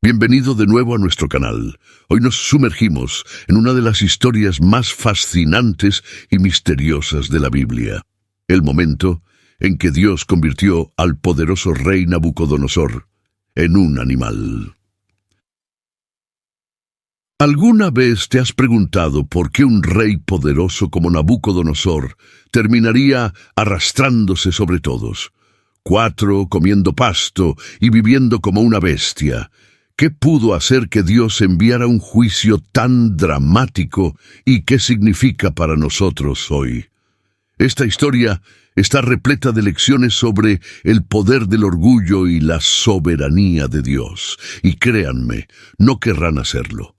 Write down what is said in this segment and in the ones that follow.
Bienvenido de nuevo a nuestro canal. Hoy nos sumergimos en una de las historias más fascinantes y misteriosas de la Biblia. El momento en que Dios convirtió al poderoso rey Nabucodonosor en un animal. ¿Alguna vez te has preguntado por qué un rey poderoso como Nabucodonosor terminaría arrastrándose sobre todos? 4, comiendo pasto y viviendo como una bestia. ¿Qué pudo hacer que Dios enviara un juicio tan dramático y qué significa para nosotros hoy? Esta historia está repleta de lecciones sobre el poder del orgullo y la soberanía de Dios. Y créanme, no querrán hacerlo.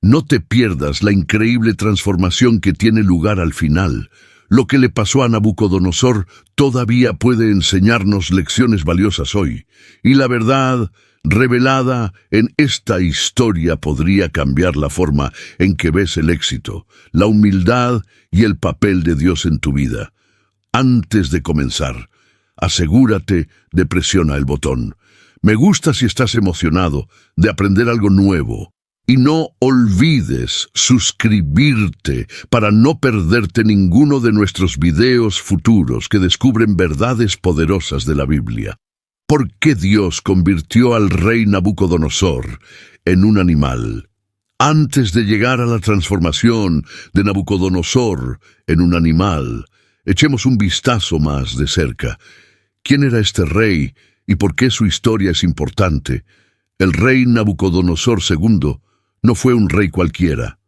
No te pierdas la increíble transformación que tiene lugar al final. Lo que le pasó a Nabucodonosor todavía puede enseñarnos lecciones valiosas hoy. Y la verdad revelada en esta historia podría cambiar la forma en que ves el éxito, la humildad y el papel de Dios en tu vida. Antes de comenzar, asegúrate de presionar el botón. Me gusta si estás emocionado de aprender algo nuevo. Y no olvides suscribirte para no perderte ninguno de nuestros videos futuros que descubren verdades poderosas de la Biblia. ¿Por qué Dios convirtió al rey Nabucodonosor en un animal? Antes de llegar a la transformación de Nabucodonosor en un animal, echemos un vistazo más de cerca. ¿Quién era este rey y por qué su historia es importante? El rey Nabucodonosor II no fue un rey cualquiera.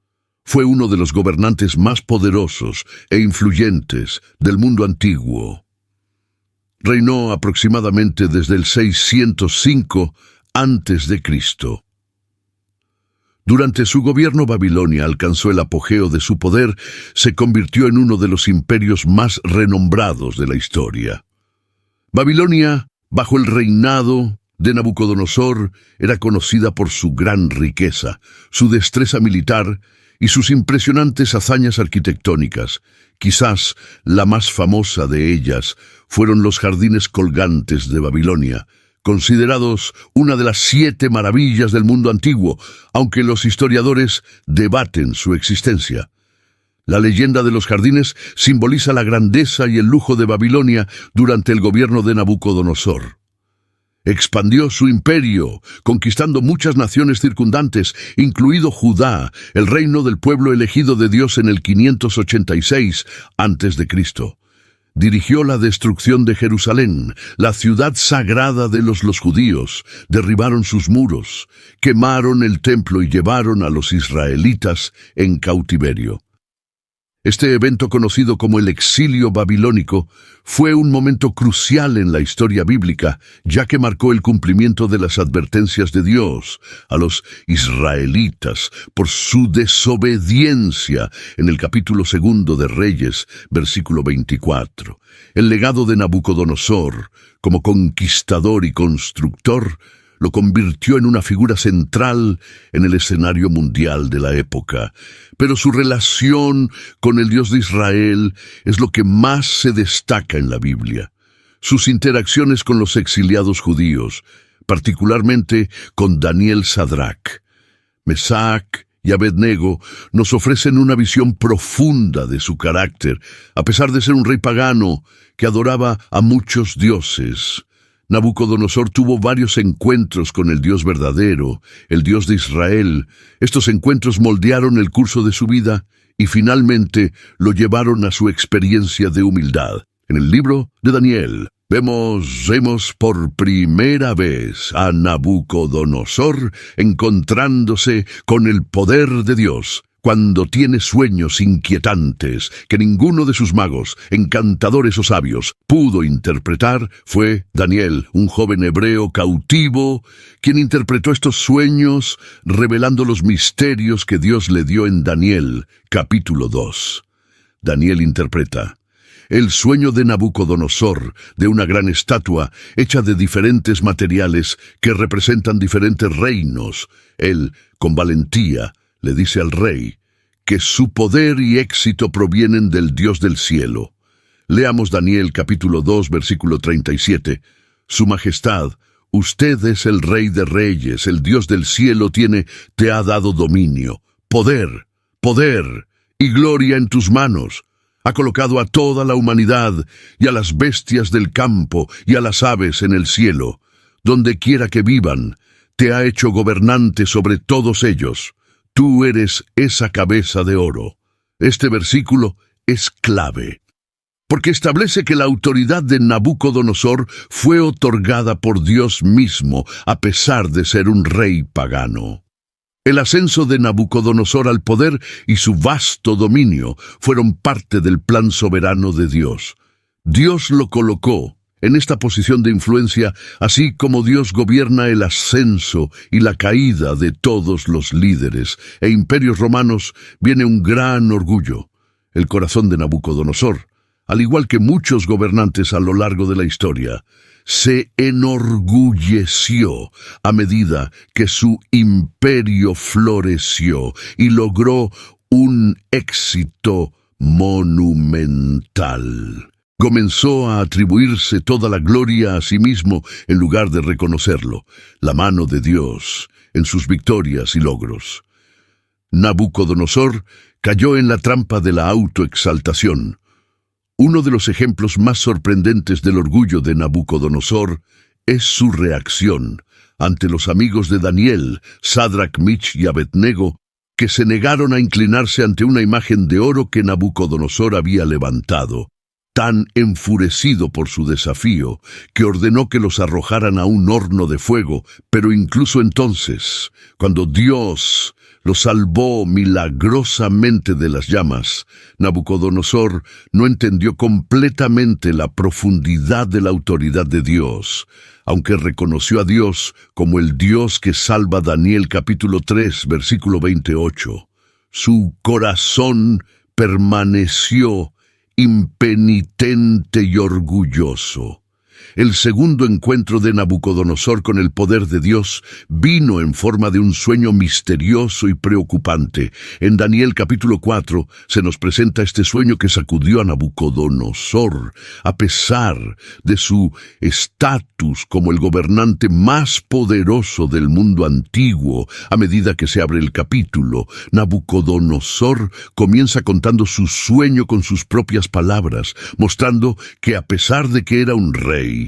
Fue uno de los gobernantes más poderosos e influyentes del mundo antiguo. Reinó aproximadamente desde el 605 a.C. Durante su gobierno, Babilonia alcanzó el apogeo de su poder, se convirtió en uno de los imperios más renombrados de la historia. Babilonia, bajo el reinado de Nabucodonosor, era conocida por su gran riqueza, su destreza militar y sus impresionantes hazañas arquitectónicas. Quizás la más famosa de ellas fueron los jardines colgantes de Babilonia, considerados una de las 7 maravillas del mundo antiguo, aunque los historiadores debaten su existencia. La leyenda de los jardines simboliza la grandeza y el lujo de Babilonia durante el gobierno de Nabucodonosor. Expandió su imperio, conquistando muchas naciones circundantes, incluido Judá, el reino del pueblo elegido de Dios en el 586 a.C. Dirigió la destrucción de Jerusalén, la ciudad sagrada de los judíos. Derribaron sus muros, quemaron el templo y llevaron a los israelitas en cautiverio. Este evento, conocido como el exilio babilónico, fue un momento crucial en la historia bíblica, ya que marcó el cumplimiento de las advertencias de Dios a los israelitas por su desobediencia en el capítulo 2 de Reyes, versículo 24. El legado de Nabucodonosor, como conquistador y constructor, lo convirtió en una figura central en el escenario mundial de la época. Pero su relación con el Dios de Israel es lo que más se destaca en la Biblia. Sus interacciones con los exiliados judíos, particularmente con Daniel, Sadrach, Mesac y Abednego, nos ofrecen una visión profunda de su carácter, a pesar de ser un rey pagano que adoraba a muchos dioses. Nabucodonosor tuvo varios encuentros con el Dios verdadero, el Dios de Israel. Estos encuentros moldearon el curso de su vida y finalmente lo llevaron a su experiencia de humildad. En el libro de Daniel vemos por primera vez a Nabucodonosor encontrándose con el poder de Dios. Cuando tiene sueños inquietantes que ninguno de sus magos, encantadores o sabios pudo interpretar, fue Daniel, un joven hebreo cautivo, quien interpretó estos sueños revelando los misterios que Dios le dio en Daniel, capítulo 2. Daniel interpreta el sueño de Nabucodonosor, de una gran estatua hecha de diferentes materiales que representan diferentes reinos. Él, con valentía, le dice al rey que su poder y éxito provienen del Dios del cielo. Leamos Daniel capítulo 2, versículo 37. Su majestad, Usted es el Rey de Reyes, el Dios del cielo te ha dado dominio, poder y gloria en tus manos. Ha colocado a toda la humanidad y a las bestias del campo y a las aves en el cielo. Donde quiera que vivan, te ha hecho gobernante sobre todos ellos. Tú eres esa cabeza de oro. Este versículo es clave, porque establece que la autoridad de Nabucodonosor fue otorgada por Dios mismo, a pesar de ser un rey pagano. El ascenso de Nabucodonosor al poder y su vasto dominio fueron parte del plan soberano de Dios. Dios lo colocó en esta posición de influencia, así como Dios gobierna el ascenso y la caída de todos los líderes e imperios romanos. Viene un gran orgullo. El corazón de Nabucodonosor, al igual que muchos gobernantes a lo largo de la historia, se enorgulleció a medida que su imperio floreció y logró un éxito monumental. Comenzó a atribuirse toda la gloria a sí mismo en lugar de reconocerlo, la mano de Dios, en sus victorias y logros. Nabucodonosor cayó en la trampa de la autoexaltación. Uno de los ejemplos más sorprendentes del orgullo de Nabucodonosor es su reacción ante los amigos de Daniel, Sadrach, Mich y Abednego, que se negaron a inclinarse ante una imagen de oro que Nabucodonosor había levantado. Tan enfurecido por su desafío, que ordenó que los arrojaran a un horno de fuego, pero incluso entonces, cuando Dios los salvó milagrosamente de las llamas, Nabucodonosor no entendió completamente la profundidad de la autoridad de Dios, aunque reconoció a Dios como el Dios que salva. Daniel capítulo 3, versículo 28. Su corazón permaneció impenitente y orgulloso. El segundo encuentro de Nabucodonosor con el poder de Dios vino en forma de un sueño misterioso y preocupante. En Daniel capítulo 4 se nos presenta este sueño que sacudió a Nabucodonosor, a pesar de su estatus como el gobernante más poderoso del mundo antiguo. A medida que se abre el capítulo, Nabucodonosor comienza contando su sueño con sus propias palabras, mostrando que a pesar de que era un rey,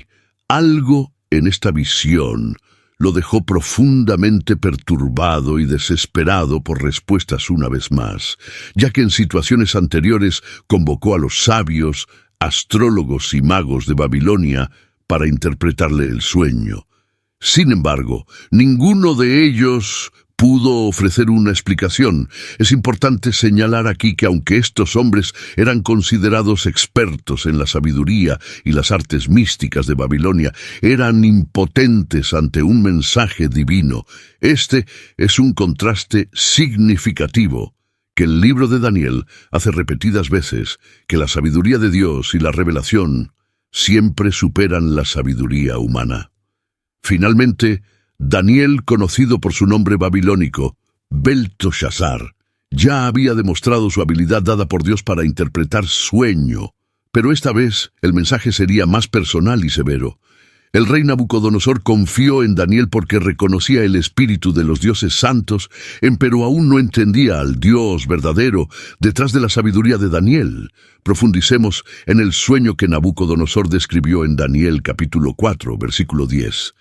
algo en esta visión lo dejó profundamente perturbado y desesperado por respuestas una vez más, ya que en situaciones anteriores convocó a los sabios, astrólogos y magos de Babilonia para interpretarle el sueño. Sin embargo, ninguno de ellos pudo ofrecer una explicación. Es importante señalar aquí que aunque estos hombres eran considerados expertos en la sabiduría y las artes místicas de Babilonia, eran impotentes ante un mensaje divino. Este es un contraste significativo que el libro de Daniel hace repetidas veces, que la sabiduría de Dios y la revelación siempre superan la sabiduría humana. Finalmente, Daniel, conocido por su nombre babilónico, Belteshazzar, ya había demostrado su habilidad dada por Dios para interpretar sueño, pero esta vez el mensaje sería más personal y severo. El rey Nabucodonosor confió en Daniel porque reconocía el espíritu de los dioses santos, pero aún no entendía al Dios verdadero detrás de la sabiduría de Daniel. Profundicemos en el sueño que Nabucodonosor describió en Daniel capítulo 4, versículo 10.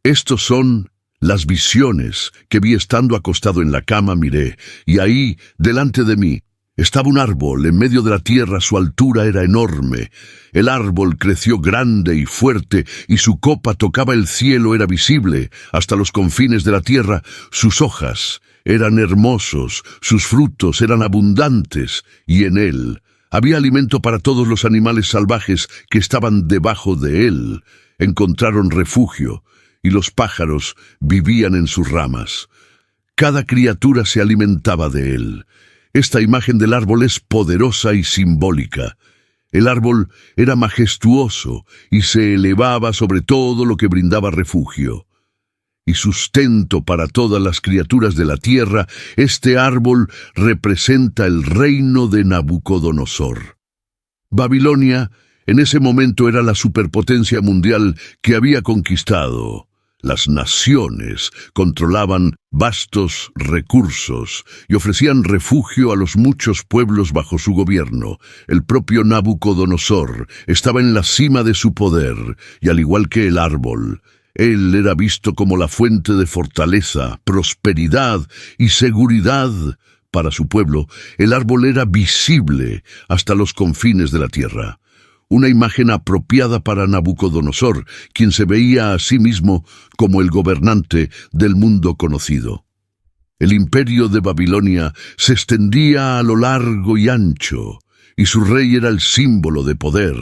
Estos son las visiones que vi estando acostado en la cama. Miré, y ahí, delante de mí, estaba un árbol en medio de la tierra. Su altura era enorme. El árbol creció grande y fuerte, y su copa tocaba el cielo, era visible hasta los confines de la tierra. Sus hojas eran hermosos, sus frutos eran abundantes, y en él había alimento para todos los animales salvajes que estaban debajo de él. Encontraron refugio, y los pájaros vivían en sus ramas. Cada criatura se alimentaba de él. Esta imagen del árbol es poderosa y simbólica. El árbol era majestuoso y se elevaba sobre todo lo que brindaba refugio y sustento para todas las criaturas de la tierra. Este árbol representa el reino de Nabucodonosor. Babilonia en ese momento era la superpotencia mundial que había conquistado Las naciones controlaban vastos recursos y ofrecían refugio a los muchos pueblos bajo su gobierno. El propio Nabucodonosor estaba en la cima de su poder, y al igual que el árbol, él era visto como la fuente de fortaleza, prosperidad y seguridad para su pueblo. El árbol era visible hasta los confines de la tierra. Una imagen apropiada para Nabucodonosor, quien se veía a sí mismo como el gobernante del mundo conocido. El imperio de Babilonia se extendía a lo largo y ancho, y su rey era el símbolo de poder,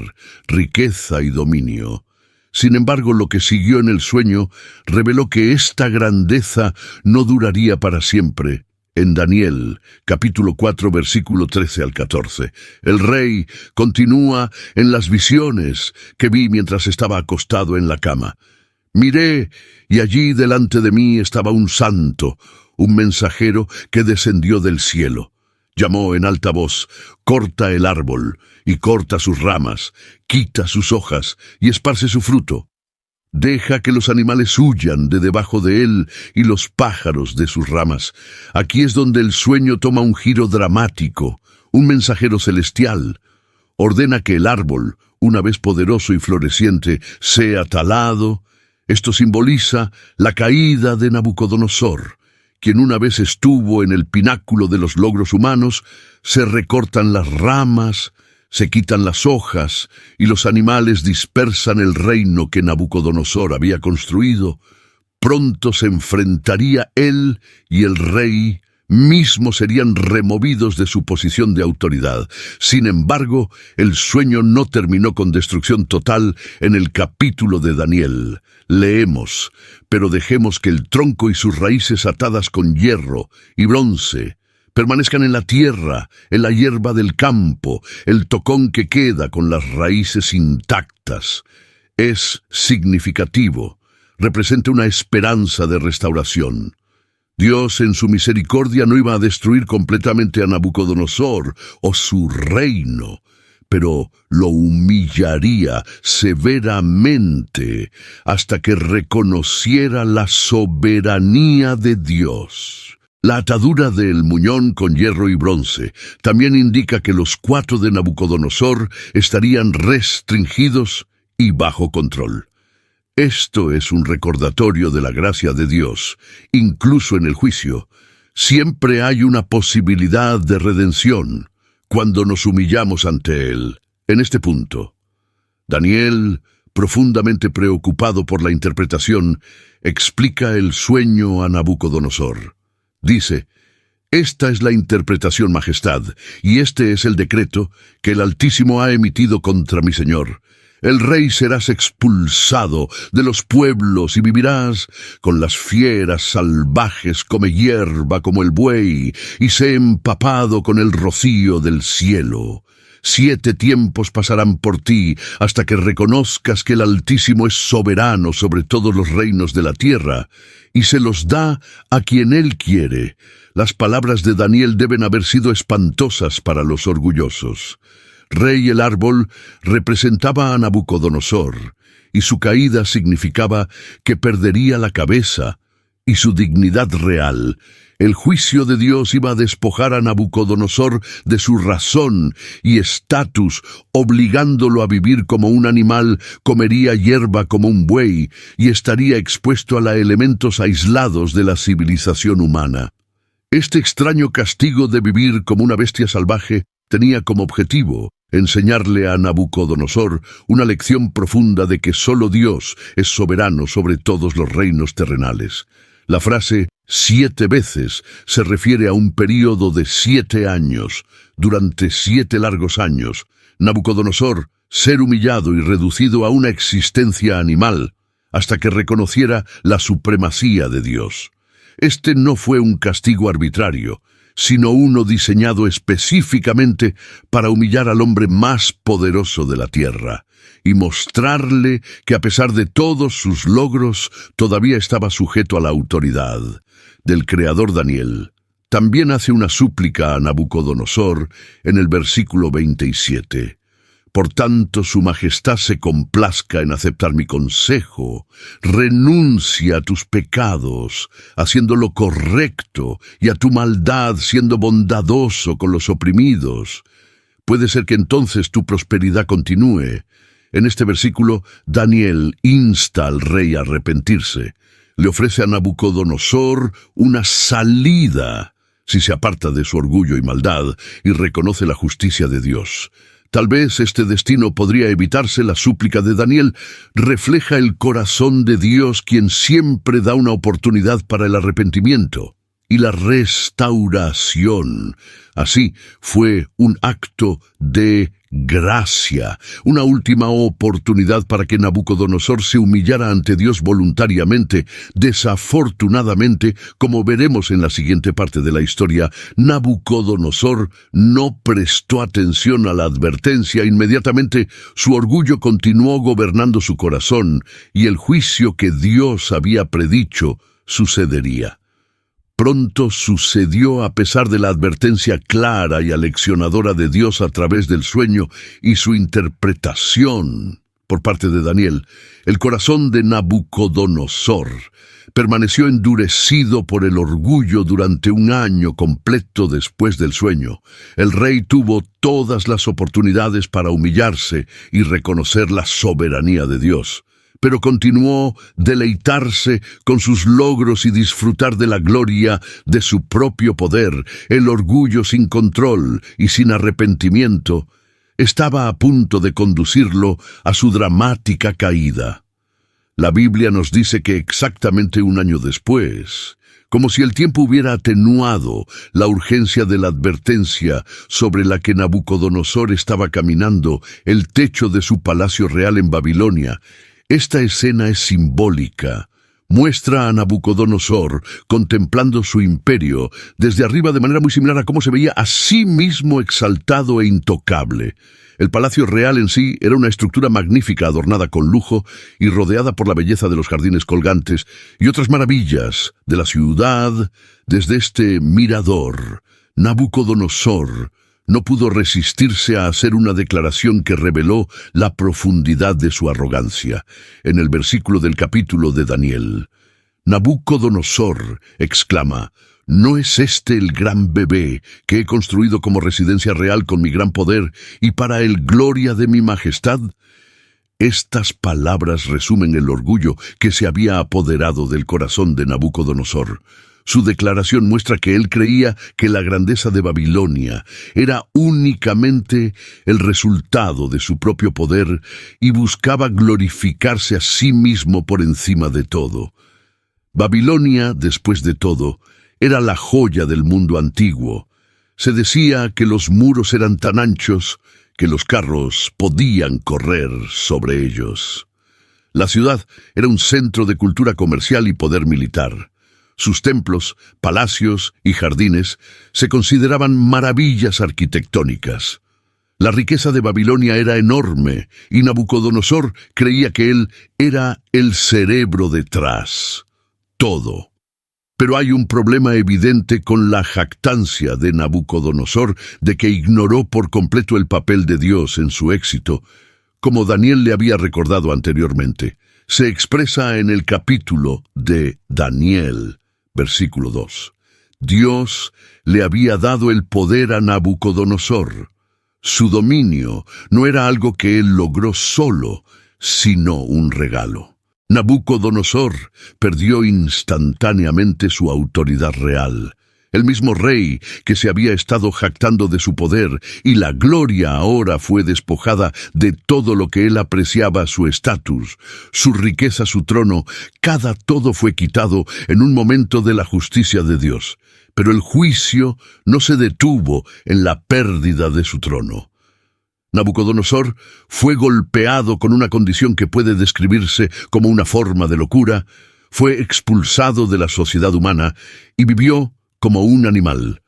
riqueza y dominio. Sin embargo, lo que siguió en el sueño reveló que esta grandeza no duraría para siempre. En Daniel, capítulo 4, versículo 13 al 14, el rey continúa en las visiones que vi mientras estaba acostado en la cama. Miré, y allí delante de mí estaba un santo, un mensajero que descendió del cielo. Llamó en alta voz: «Corta el árbol, y corta sus ramas, quita sus hojas, y esparce su fruto. Deja que los animales huyan de debajo de él y los pájaros de sus ramas». Aquí es donde el sueño toma un giro dramático. Un mensajero celestial ordena que el árbol, una vez poderoso y floreciente, sea talado. Esto simboliza la caída de Nabucodonosor, quien una vez estuvo en el pináculo de los logros humanos. Se recortan las ramas, se quitan las hojas, y los animales dispersan el reino que Nabucodonosor había construido. Pronto se enfrentaría él, y el rey mismo serían removidos de su posición de autoridad. Sin embargo, el sueño no terminó con destrucción total. En el capítulo de Daniel leemos: «Pero dejemos que el tronco y sus raíces atadas con hierro y bronce permanezcan en la tierra, en la hierba del campo, el tocón que queda con las raíces intactas». Es significativo. Representa una esperanza de restauración. Dios, en su misericordia, no iba a destruir completamente a Nabucodonosor o su reino, pero lo humillaría severamente hasta que reconociera la soberanía de Dios. La atadura del muñón con hierro y bronce también indica que los 4 de Nabucodonosor estarían restringidos y bajo control. Esto es un recordatorio de la gracia de Dios. Incluso en el juicio, siempre hay una posibilidad de redención cuando nos humillamos ante Él. En este punto, Daniel, profundamente preocupado por la interpretación, explica el sueño a Nabucodonosor. Dice: «Esta es la interpretación, majestad, y este es el decreto que el Altísimo ha emitido contra mi señor. El rey serás expulsado de los pueblos y vivirás con las fieras salvajes, come hierba como el buey, y sé empapado con el rocío del cielo. 7 tiempos pasarán por ti hasta que reconozcas que el Altísimo es soberano sobre todos los reinos de la tierra, y se los da a quien Él quiere». Las palabras de Daniel deben haber sido espantosas para los orgullosos. Rey el árbol representaba a Nabucodonosor, y su caída significaba que perdería la cabeza y su dignidad real. El juicio de Dios iba a despojar a Nabucodonosor de su razón y estatus, obligándolo a vivir como un animal, comería hierba como un buey y estaría expuesto a los elementos aislados de la civilización humana. Este extraño castigo de vivir como una bestia salvaje tenía como objetivo enseñarle a Nabucodonosor una lección profunda de que solo Dios es soberano sobre todos los reinos terrenales. La frase 7 veces se refiere a un período de 7 años. Durante 7 largos años, Nabucodonosor, ser humillado y reducido a una existencia animal, hasta que reconociera la supremacía de Dios. Este no fue un castigo arbitrario, sino uno diseñado específicamente para humillar al hombre más poderoso de la tierra y mostrarle que a pesar de todos sus logros todavía estaba sujeto a la autoridad del Creador. Daniel también hace una súplica a Nabucodonosor en el versículo 27. Por tanto, su majestad se complazca en aceptar mi consejo. Renuncia a tus pecados, haciendo lo correcto, y a tu maldad, siendo bondadoso con los oprimidos. Puede ser que entonces tu prosperidad continúe. En este versículo, Daniel insta al rey a arrepentirse. Le ofrece a Nabucodonosor una salida si se aparta de su orgullo y maldad y reconoce la justicia de Dios. Tal vez este destino podría evitarse. La súplica de Daniel refleja el corazón de Dios, quien siempre da una oportunidad para el arrepentimiento y la restauración. Así fue un acto de gracia, una última oportunidad para que Nabucodonosor se humillara ante Dios voluntariamente. Desafortunadamente, como veremos en la siguiente parte de la historia, Nabucodonosor no prestó atención a la advertencia. Inmediatamente, su orgullo continuó gobernando su corazón, y el juicio que Dios había predicho sucedería. Pronto sucedió a pesar de la advertencia clara y aleccionadora de Dios a través del sueño y su interpretación por parte de Daniel. El corazón de Nabucodonosor permaneció endurecido por el orgullo durante un año completo después del sueño. El rey tuvo todas las oportunidades para humillarse y reconocer la soberanía de Dios, pero continuó deleitarse con sus logros y disfrutar de la gloria de su propio poder. El orgullo sin control y sin arrepentimiento estaba a punto de conducirlo a su dramática caída. La Biblia nos dice que exactamente un año después, como si el tiempo hubiera atenuado la urgencia de la advertencia sobre la que Nabucodonosor estaba caminando, el techo de su palacio real en Babilonia. Esta escena es simbólica. Muestra a Nabucodonosor contemplando su imperio desde arriba de manera muy similar a cómo se veía a sí mismo exaltado e intocable. El palacio real en sí era una estructura magnífica adornada con lujo y rodeada por la belleza de los jardines colgantes y otras maravillas de la ciudad. Desde este mirador, Nabucodonosor no pudo resistirse a hacer una declaración que reveló la profundidad de su arrogancia. En el versículo del capítulo de Daniel, Nabucodonosor exclama: ¿No es este el gran bebé que he construido como residencia real con mi gran poder y para el gloria de mi majestad? Estas palabras resumen el orgullo que se había apoderado del corazón de Nabucodonosor. Su declaración muestra que él creía que la grandeza de Babilonia era únicamente el resultado de su propio poder y buscaba glorificarse a sí mismo por encima de todo. Babilonia, después de todo, era la joya del mundo antiguo. Se decía que los muros eran tan anchos que los carros podían correr sobre ellos. La ciudad era un centro de cultura comercial y poder militar. Sus templos, palacios y jardines se consideraban maravillas arquitectónicas. La riqueza de Babilonia era enorme y Nabucodonosor creía que él era el cerebro detrás. Todo. Pero hay un problema evidente con la jactancia de Nabucodonosor de que ignoró por completo el papel de Dios en su éxito, como Daniel le había recordado anteriormente. Se expresa en el capítulo de Daniel, versículo 2. Dios le había dado el poder a Nabucodonosor. Su dominio no era algo que él logró solo, sino un regalo. Nabucodonosor perdió instantáneamente su autoridad real. El mismo rey que se había estado jactando de su poder y la gloria ahora fue despojada de todo lo que él apreciaba: su estatus, su riqueza, su trono. Todo fue quitado en un momento de la justicia de Dios. Pero el juicio no se detuvo en la pérdida de su trono. Nabucodonosor fue golpeado con una condición que puede describirse como una forma de locura, fue expulsado de la sociedad humana y vivió como un animal,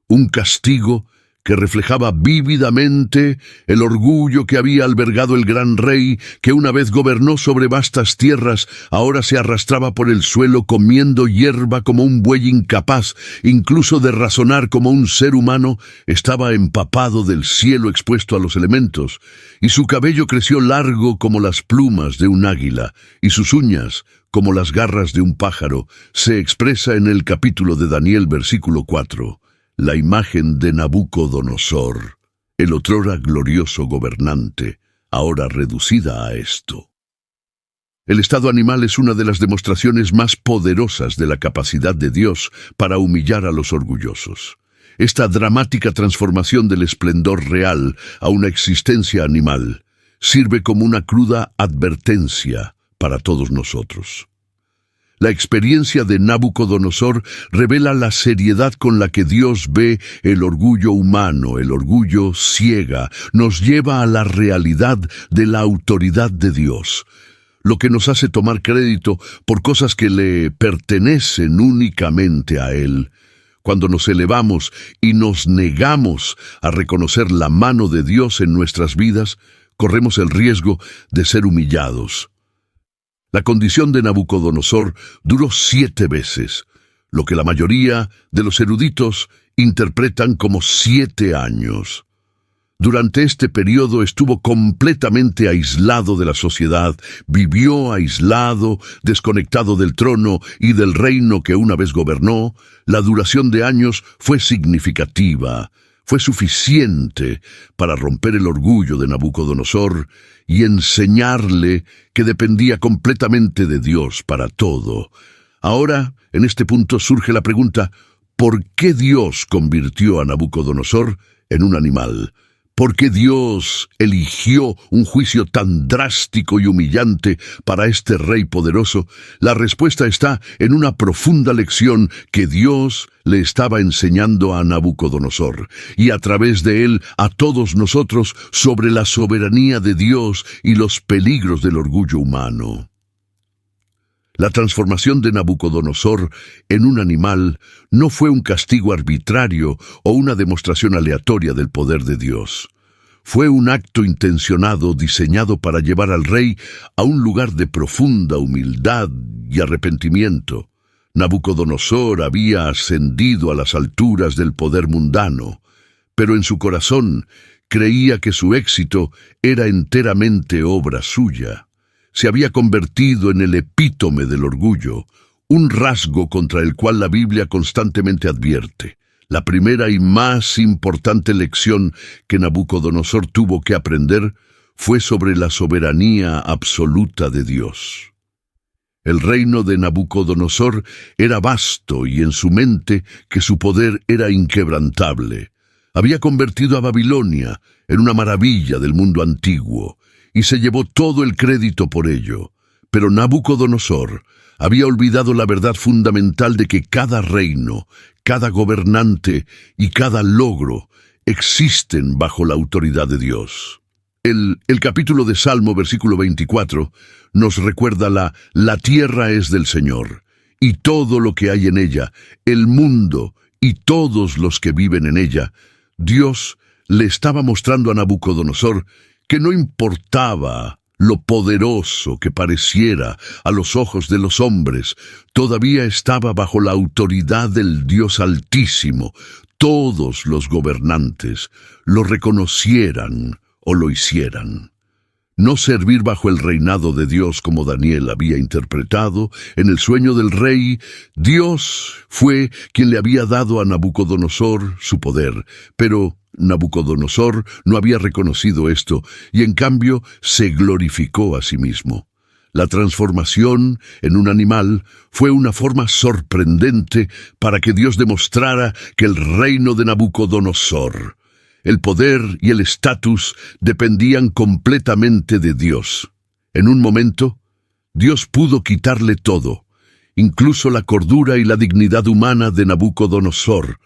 un castigo que reflejaba vívidamente el orgullo que había albergado el gran rey, que una vez gobernó sobre vastas tierras, ahora se arrastraba por el suelo comiendo hierba como un buey incapaz, incluso de razonar como un ser humano. Estaba empapado del cielo expuesto a los elementos, y su cabello creció largo como las plumas de un águila, y sus uñas como las garras de un pájaro. Se expresa en el capítulo de Daniel, versículo 4. La imagen de Nabucodonosor, el otrora glorioso gobernante, ahora reducida a esto. El estado animal es una de las demostraciones más poderosas de la capacidad de Dios para humillar a los orgullosos. Esta dramática transformación del esplendor real a una existencia animal sirve como una cruda advertencia para todos nosotros. La experiencia de Nabucodonosor revela la seriedad con la que Dios ve el orgullo humano. El orgullo ciega, nos lleva a la realidad de la autoridad de Dios, lo que nos hace tomar crédito por cosas que le pertenecen únicamente a Él. Cuando nos elevamos y nos negamos a reconocer la mano de Dios en nuestras vidas, corremos el riesgo de ser humillados. La condición de Nabucodonosor duró 7 veces, lo que la mayoría de los eruditos interpretan como 7 años. Durante este periodo estuvo completamente aislado de la sociedad, vivió aislado, desconectado del trono y del reino que una vez gobernó. La duración de años fue significativa. Fue suficiente para romper el orgullo de Nabucodonosor y enseñarle que dependía completamente de Dios para todo. Ahora, en este punto surge la pregunta, ¿por qué Dios convirtió a Nabucodonosor en un animal? ¿Por qué Dios eligió un juicio tan drástico y humillante para este rey poderoso? La respuesta está en una profunda lección que Dios le estaba enseñando a Nabucodonosor, y a través de él a todos nosotros, sobre la soberanía de Dios y los peligros del orgullo humano. La transformación de Nabucodonosor en un animal no fue un castigo arbitrario o una demostración aleatoria del poder de Dios. Fue un acto intencionado diseñado para llevar al rey a un lugar de profunda humildad y arrepentimiento. Nabucodonosor había ascendido a las alturas del poder mundano, pero en su corazón creía que su éxito era enteramente obra suya. Se había convertido en el epítome del orgullo, un rasgo contra el cual la Biblia constantemente advierte. La primera y más importante lección que Nabucodonosor tuvo que aprender fue sobre la soberanía absoluta de Dios. El reino de Nabucodonosor era vasto y en su mente que su poder era inquebrantable. Había convertido a Babilonia en una maravilla del mundo antiguo, y se llevó todo el crédito por ello. Pero Nabucodonosor había olvidado la verdad fundamental de que cada reino, cada gobernante y cada logro existen bajo la autoridad de Dios. El capítulo de Salmo, versículo 24, nos recuerda la tierra es del Señor, y todo lo que hay en ella, el mundo y todos los que viven en ella. Dios le estaba mostrando a Nabucodonosor que no importaba lo poderoso que pareciera a los ojos de los hombres, todavía estaba bajo la autoridad del Dios Altísimo. Todos los gobernantes lo reconocieran o lo hicieran. No servir bajo el reinado de Dios como Daniel había interpretado en el sueño del rey. Dios fue quien le había dado a Nabucodonosor su poder, pero Nabucodonosor no había reconocido esto y en cambio se glorificó a sí mismo. La transformación en un animal fue una forma sorprendente para que Dios demostrara que el reino de Nabucodonosor, el poder y el estatus dependían completamente de Dios. En un momento, Dios pudo quitarle todo, incluso la cordura y la dignidad humana de Nabucodonosor.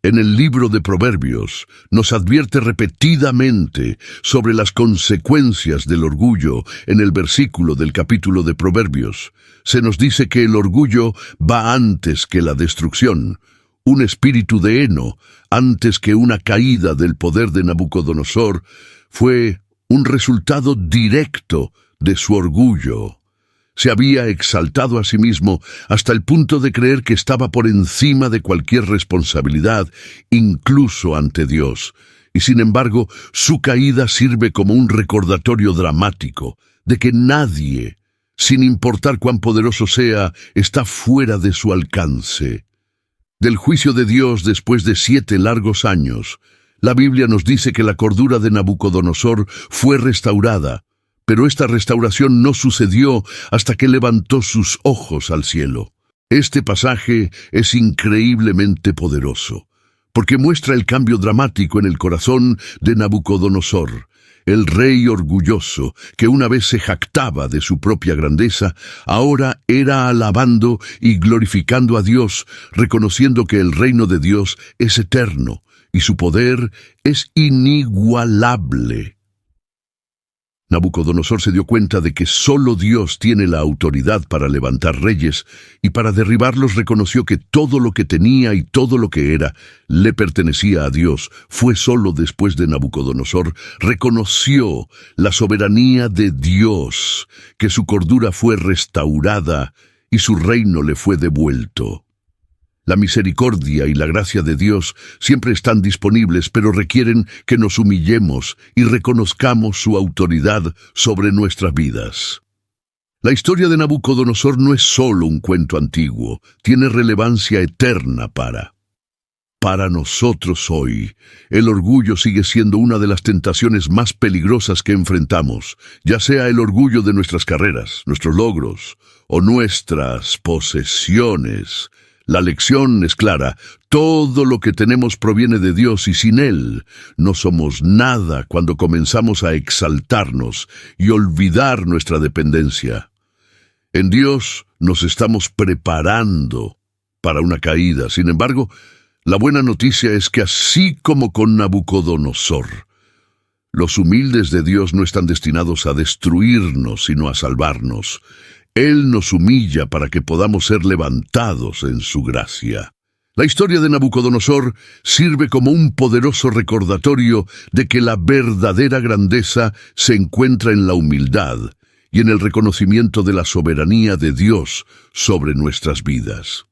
En el libro de Proverbios nos advierte repetidamente sobre las consecuencias del orgullo. En el versículo del capítulo de Proverbios se nos dice que el orgullo va antes que la destrucción. un espíritu de heno, antes que una caída del poder de Nabucodonosor, fue un resultado directo de su orgullo. Se había exaltado a sí mismo hasta el punto de creer que estaba por encima de cualquier responsabilidad, incluso ante Dios. Y sin embargo, su caída sirve como un recordatorio dramático de que nadie, sin importar cuán poderoso sea, está fuera de su alcance. Del juicio de Dios después de 7 largos años, la Biblia nos dice que la cordura de Nabucodonosor fue restaurada, pero esta restauración no sucedió hasta que levantó sus ojos al cielo. Este pasaje es increíblemente poderoso, porque muestra el cambio dramático en el corazón de Nabucodonosor. El rey orgulloso, que una vez se jactaba de su propia grandeza, ahora era alabando y glorificando a Dios, reconociendo que el reino de Dios es eterno y su poder es inigualable. Nabucodonosor se dio cuenta de que solo Dios tiene la autoridad para levantar reyes, y para derribarlos reconoció que todo lo que tenía y todo lo que era le pertenecía a Dios. Fue solo después de Nabucodonosor reconoció la soberanía de Dios, que su cordura fue restaurada y su reino le fue devuelto. La misericordia y la gracia de Dios siempre están disponibles, pero requieren que nos humillemos y reconozcamos su autoridad sobre nuestras vidas. La historia de Nabucodonosor no es solo un cuento antiguo, tiene relevancia eterna para nosotros hoy. El orgullo sigue siendo una de las tentaciones más peligrosas que enfrentamos, ya sea el orgullo de nuestras carreras, nuestros logros o nuestras posesiones. La lección es clara: todo lo que tenemos proviene de Dios y sin Él no somos nada cuando comenzamos a exaltarnos y olvidar nuestra dependencia. En Dios nos estamos preparando para una caída. Sin embargo, la buena noticia es que así como con Nabucodonosor, los humildes de Dios no están destinados a destruirnos, sino a salvarnos. Él nos humilla para que podamos ser levantados en su gracia. La historia de Nabucodonosor sirve como un poderoso recordatorio de que la verdadera grandeza se encuentra en la humildad y en el reconocimiento de la soberanía de Dios sobre nuestras vidas.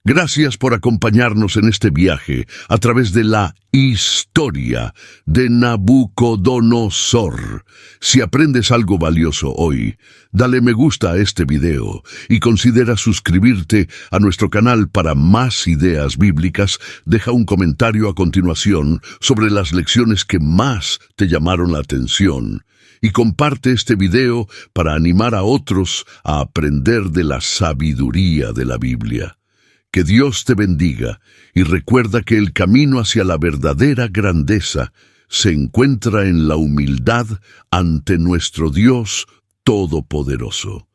Gracias por acompañarnos en este viaje a través de la historia de Nabucodonosor. Si aprendes algo valioso hoy, dale me gusta a este video y considera suscribirte a nuestro canal para más ideas bíblicas. Deja un comentario a continuación sobre las lecciones que más te llamaron la atención y comparte este video para animar a otros a aprender de la sabiduría de la Biblia. Que Dios te bendiga y recuerda que el camino hacia la verdadera grandeza se encuentra en la humildad ante nuestro Dios Todopoderoso.